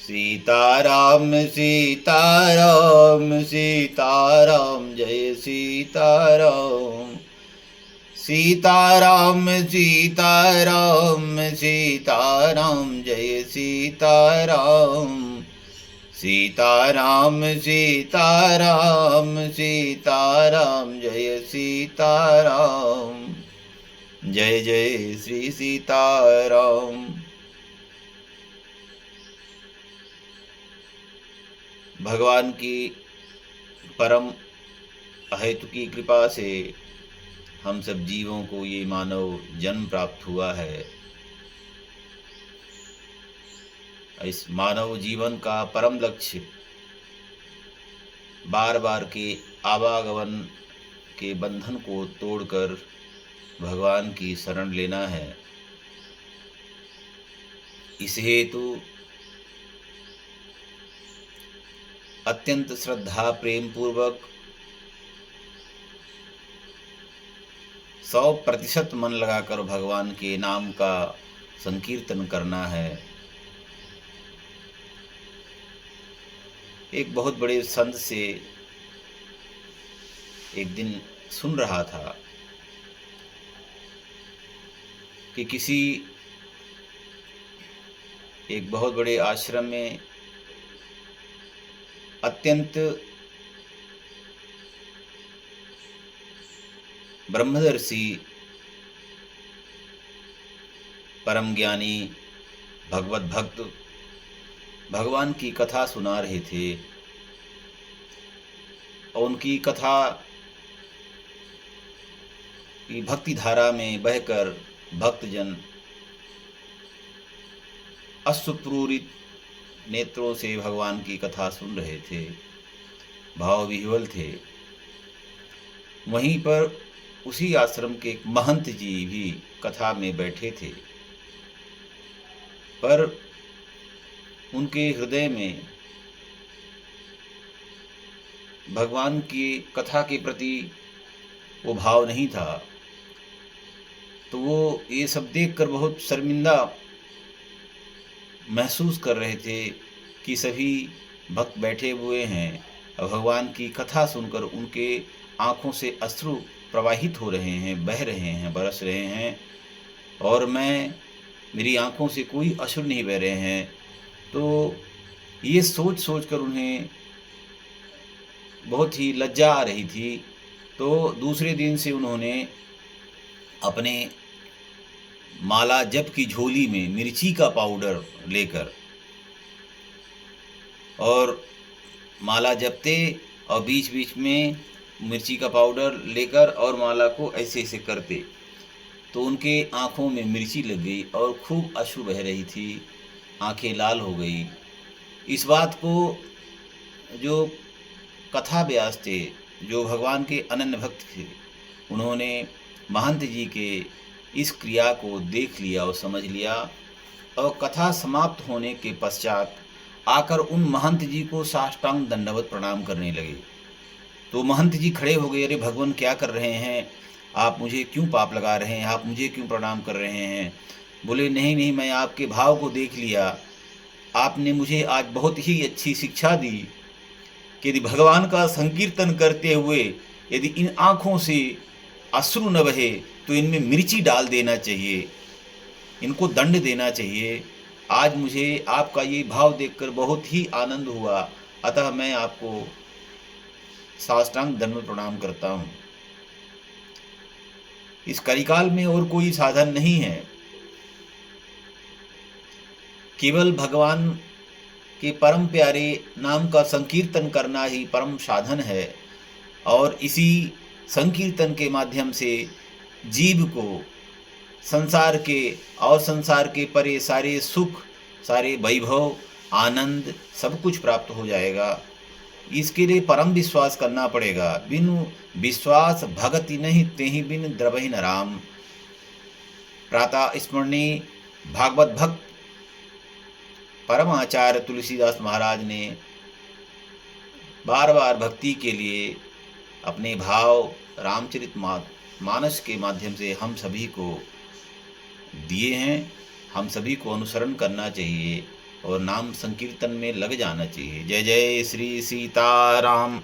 सीताराम सीताराम सीताराम जय सीताराम। सीताराम सीताराम सीताराम जय सीताराम। सीताराम सीताराम सीताराम जय सीताराम। जय जय श्री सीताराम। भगवान की परम अहेतुकी कृपा से हम सब जीवों को ये मानव जन्म प्राप्त हुआ है। इस मानव जीवन का परम लक्ष्य बार बार के आवागमन के बंधन को तोड़कर भगवान की शरण लेना है। इस हेतु अत्यंत श्रद्धा प्रेम पूर्वक 100% मन लगाकर भगवान के नाम का संकीर्तन करना है। एक बहुत बड़े संत से एक दिन सुन रहा था कि किसी एक बहुत बड़े आश्रम में अत्यंत ब्रह्मदर्शी परम ज्ञानी भगवत भक्त भगवान की कथा सुना रहे थे और उनकी कथा की भक्ति धारा में बहकर भक्तजन अश्रुपूरित नेत्रों से भगवान की कथा सुन रहे थे, भाव विह्वल थे। वहीं पर उसी आश्रम के एक महंत जी भी कथा में बैठे थे, पर उनके हृदय में भगवान की कथा के प्रति वो भाव नहीं था। तो वो ये सब देखकर बहुत शर्मिंदा महसूस कर रहे थे कि सभी भक्त बैठे हुए हैं और भगवान की कथा सुनकर उनके आँखों से अश्रु प्रवाहित हो रहे हैं, बह रहे हैं, बरस रहे हैं, और मेरी आँखों से कोई अश्रु नहीं बह रहे हैं। तो ये सोच सोच कर उन्हें बहुत ही लज्जा आ रही थी। तो दूसरे दिन से उन्होंने अपने माला जप की झोली में मिर्ची का पाउडर लेकर और माला जपते और बीच बीच में मिर्ची का पाउडर लेकर और माला को ऐसे ऐसे करते, तो उनके आँखों में मिर्ची लग गई और खूब अश्रु बह रही थी, आंखें लाल हो गई। इस बात को जो कथा व्यास थे, जो भगवान के अनन्य भक्त थे, उन्होंने महंत जी के इस क्रिया को देख लिया और समझ लिया और कथा समाप्त होने के पश्चात आकर उन महंत जी को साष्टांग दंडवत प्रणाम करने लगे। तो महंत जी खड़े हो गए, अरे भगवान क्या कर रहे हैं आप, मुझे क्यों पाप लगा रहे हैं, आप मुझे क्यों प्रणाम कर रहे हैं। बोले नहीं नहीं, मैं आपके भाव को देख लिया, आपने मुझे आज बहुत ही अच्छी शिक्षा दी कि यदि भगवान का संकीर्तन करते हुए यदि इन आँखों से अश्रु न बहे तो इनमें मिर्ची डाल देना चाहिए, इनको दंड देना चाहिए। आज मुझे आपका ये भाव देखकर बहुत ही आनंद हुआ, अतः मैं आपको साष्टांग दंड प्रणाम करता हूँ। इस कलिकाल में और कोई साधन नहीं है, केवल भगवान के परम प्यारे नाम का संकीर्तन करना ही परम साधन है। और इसी संकीर्तन के माध्यम से जीव को संसार के और संसार के परे सारे सुख, सारे वैभव, आनंद सब कुछ प्राप्त हो जाएगा। इसके लिए परम विश्वास करना पड़ेगा। बिनु विश्वास भगति नहीं, तेहि बिन द्रवहि न राम। प्रातः स्मरणीय भागवत भक्त परम आचार्य तुलसीदास महाराज ने बार बार भक्ति के लिए अपने भाव रामचरित मानस के माध्यम से हम सभी को दिए हैं। हम सभी को अनुसरण करना चाहिए। और नाम संकीर्तन में लग जाना चाहिए। जय जय श्री सीताराम।